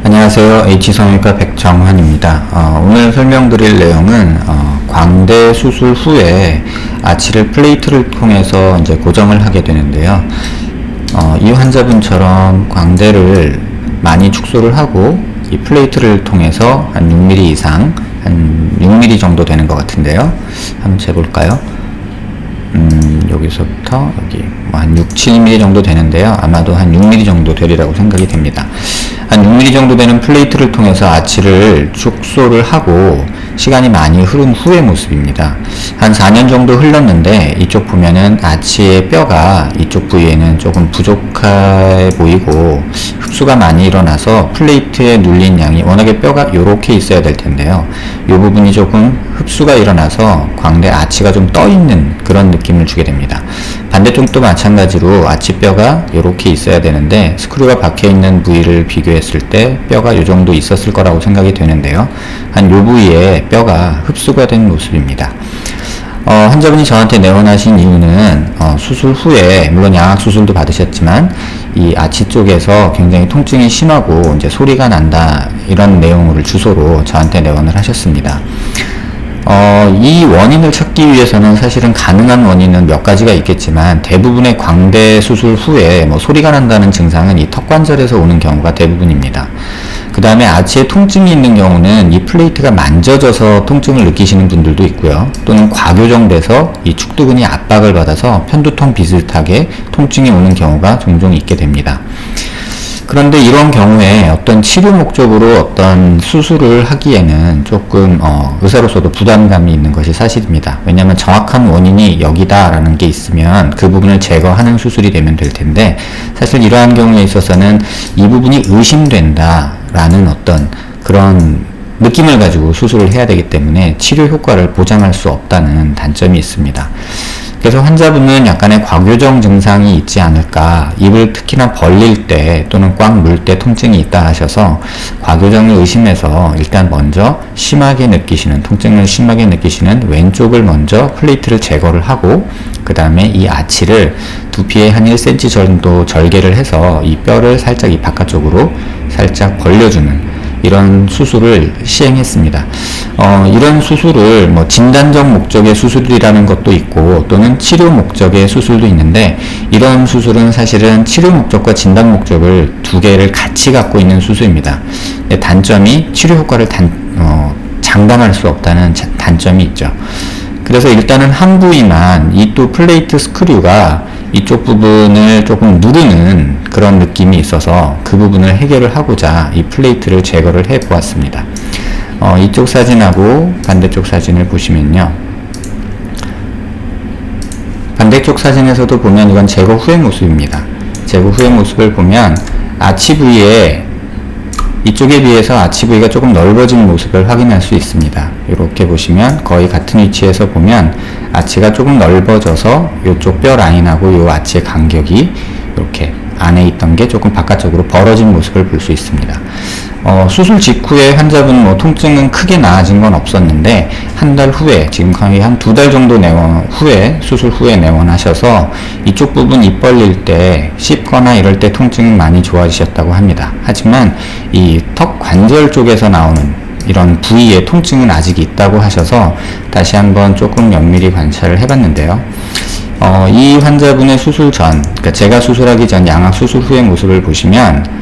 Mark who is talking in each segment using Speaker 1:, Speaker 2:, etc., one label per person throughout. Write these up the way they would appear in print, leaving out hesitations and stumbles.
Speaker 1: 안녕하세요. H성형외과 백정환입니다. 오늘 설명드릴 내용은 광대 수술 후에 아치를 플레이트를 통해서 이제 고정을 하게 되는데요. 이 환자분처럼 광대를 많이 축소를 하고 이 플레이트를 통해서 한 6mm 이상, 한 6mm 정도 되는 것 같은데요. 한번 재볼까요? 여기서부터 여기 한 6, 7mm 정도 되는데요. 아마도 한 6mm 정도 되리라고 생각이 됩니다. 한 6mm 정도 되는 플레이트를 통해서 아치를 축소를 하고 시간이 많이 흐른 후의 모습입니다. 한 4년 정도 흘렀는데 이쪽 보면은 아치의 뼈가 이쪽 부위에는 조금 부족해 보이고 흡수가 많이 일어나서 플레이트에 눌린 양이 워낙에 뼈가 이렇게 있어야 될 텐데요. 이 부분이 조금 흡수가 일어나서 광대 아치가 좀 떠 있는 그런 느낌을 주게 됩니다. 반대쪽도 마찬가지로 아치뼈가 이렇게 있어야 되는데 스크류가 박혀 있는 부위를 비교했을 때 뼈가 이 정도 있었을 거라고 생각이 되는데요. 한 요 부위에 뼈가 흡수가 된 모습입니다. 환자분이 저한테 내원하신 이유는 수술 후에 물론 양악 수술도 받으셨지만 이 아치 쪽에서 굉장히 통증이 심하고 이제 소리가 난다 이런 내용을 주소로 저한테 내원을 하셨습니다. 이 원인을 찾기 위해서는 사실은 가능한 원인은 몇 가지가 있겠지만 대부분의 광대 수술 후에 소리가 난다는 증상은 이 턱관절에서 오는 경우가 대부분입니다. 그 다음에 아치에 통증이 있는 경우는 이 플레이트가 만져져서 통증을 느끼시는 분들도 있고요. 또는 과교정돼서 이 축두근이 압박을 받아서 편두통 비슷하게 통증이 오는 경우가 종종 있게 됩니다. 그런데 이런 경우에 어떤 치료 목적으로 어떤 수술을 하기에는 조금 의사로서도 부담감이 있는 것이 사실입니다. 왜냐하면 정확한 원인이 여기다라는 게 있으면 그 부분을 제거하는 수술이 되면 될 텐데 사실 이러한 경우에 있어서는 이 부분이 의심된다라는 어떤 그런 느낌을 가지고 수술을 해야 되기 때문에 치료 효과를 보장할 수 없다는 단점이 있습니다. 그래서 환자분은 약간의 과교정 증상이 있지 않을까, 입을 특히나 벌릴 때 또는 꽉 물 때 통증이 있다 하셔서 과교정을 의심해서 일단 먼저 통증을 심하게 느끼시는 왼쪽을 먼저 플레이트를 제거를 하고 그 다음에 이 아치를 두피에 한 1cm 정도 절개를 해서 이 뼈를 살짝 이 바깥쪽으로 살짝 벌려주는 이런 수술을 시행했습니다. 이런 수술을 진단적 목적의 수술이라는 것도 있고 또는 치료 목적의 수술도 있는데 이런 수술은 사실은 치료 목적과 진단 목적을 두 개를 같이 갖고 있는 수술입니다. 단점이 치료 효과를 장담할 수 없다는 단점이 있죠. 그래서 일단은 한 부위만 이 또 플레이트 스크류가 이쪽 부분을 조금 누르는 그런 느낌이 있어서 그 부분을 해결을 하고자 이 플레이트를 제거를 해 보았습니다. 이쪽 사진하고 반대쪽 사진을 보시면요. 반대쪽 사진에서도 보면 이건 제거 후의 모습입니다. 제거 후의 모습을 보면 아치 부위에 이쪽에 비해서 아치 부위가 조금 넓어진 모습을 확인할 수 있습니다. 이렇게 보시면 거의 같은 위치에서 보면 아치가 조금 넓어져서 이쪽 뼈 라인하고 이 아치의 간격이 이렇게 안에 있던 게 조금 바깥쪽으로 벌어진 모습을 볼 수 있습니다. 수술 직후에 환자분 통증은 크게 나아진 건 없었는데 한 달 후에 지금 거의 한 2달 정도 수술 후에 내원하셔서 이쪽 부분 입 벌릴 때 씹거나 이럴 때 통증은 많이 좋아지셨다고 합니다. 하지만 이 턱 관절 쪽에서 나오는 이런 부위에 통증은 아직 있다고 하셔서 다시 한번 조금 면밀히 관찰을 해봤는데요. 이 환자분의 수술 전, 그러니까 제가 수술하기 전 양악 수술 후의 모습을 보시면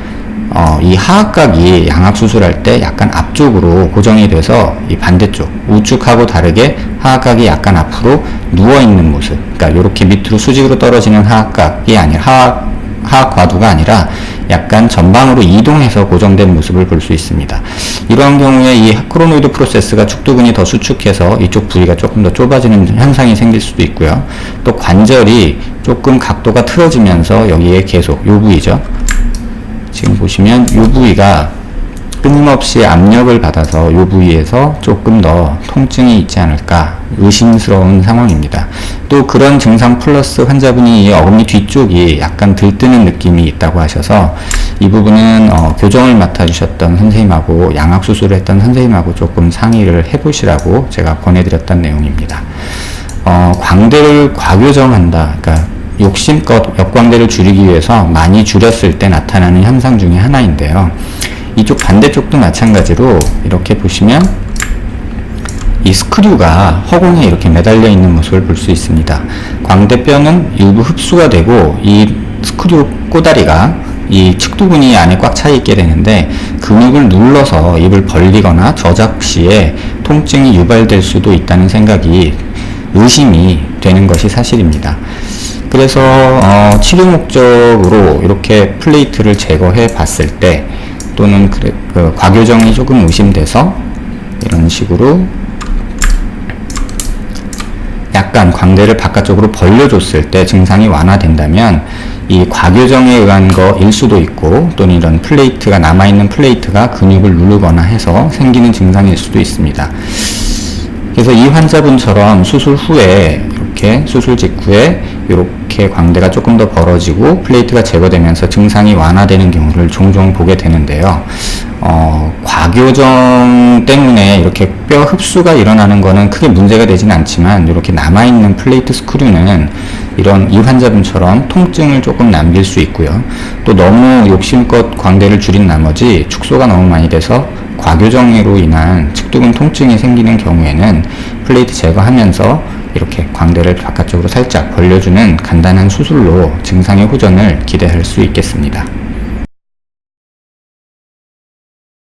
Speaker 1: 이 하악각이 양악 수술할 때 약간 앞쪽으로 고정이 돼서 이 반대쪽 우측하고 다르게 하악각이 약간 앞으로 누워있는 모습, 그러니까 이렇게 밑으로 수직으로 떨어지는 하악각이 아니라 하악 과두가 아니라 약간 전방으로 이동해서 고정된 모습을 볼 수 있습니다. 이러한 경우에 이 크로노이드 프로세스가 축두근이 더 수축해서 이쪽 부위가 조금 더 좁아지는 현상이 생길 수도 있고요. 또 관절이 조금 각도가 틀어지면서 여기에 계속 이 부위죠. 지금 보시면 이 부위가 끊임없이 압력을 받아서 이 부위에서 조금 더 통증이 있지 않을까 의심스러운 상황입니다. 또 그런 증상 플러스 환자분이 이 어금니 뒤쪽이 약간 들뜨는 느낌이 있다고 하셔서 이 부분은 교정을 맡아주셨던 선생님하고 양악 수술을 했던 선생님하고 조금 상의를 해보시라고 제가 권해드렸던 내용입니다. 광대를 과교정한다. 그러니까 욕심껏 역광대를 줄이기 위해서 많이 줄였을 때 나타나는 현상 중에 하나인데요. 이쪽 반대쪽도 마찬가지로 이렇게 보시면 이 스크류가 허공에 이렇게 매달려 있는 모습을 볼 수 있습니다. 광대뼈는 일부 흡수가 되고 이 스크류 꼬다리가 이 측두근이 안에 꽉 차 있게 되는데 근육을 눌러서 입을 벌리거나 저작 시에 통증이 유발될 수도 있다는 생각이 의심이 되는 것이 사실입니다. 그래서 치료 목적으로 이렇게 플레이트를 제거해 봤을 때 또는 과교정이 조금 의심돼서 이런 식으로 약간 광대를 바깥쪽으로 벌려줬을 때 증상이 완화된다면 이 과교정에 의한 거일 수도 있고 또는 이런 플레이트가 남아있는 플레이트가 근육을 누르거나 해서 생기는 증상일 수도 있습니다. 그래서 이 환자분처럼 수술 후에 이렇게 수술 직후에 이렇게 광대가 조금 더 벌어지고 플레이트가 제거되면서 증상이 완화되는 경우를 종종 보게 되는데요. 과교정 때문에 이렇게 뼈 흡수가 일어나는 거는 크게 문제가 되진 않지만 이렇게 남아있는 플레이트 스크류는 이 환자분처럼 통증을 조금 남길 수 있고요. 또 너무 욕심껏 광대를 줄인 나머지 축소가 너무 많이 돼서 과교정으로 인한 측두근 통증이 생기는 경우에는 플레이트 제거하면서 이렇게 광대를 바깥쪽으로 살짝 벌려주는 간단한 수술로 증상의 호전을 기대할 수 있겠습니다.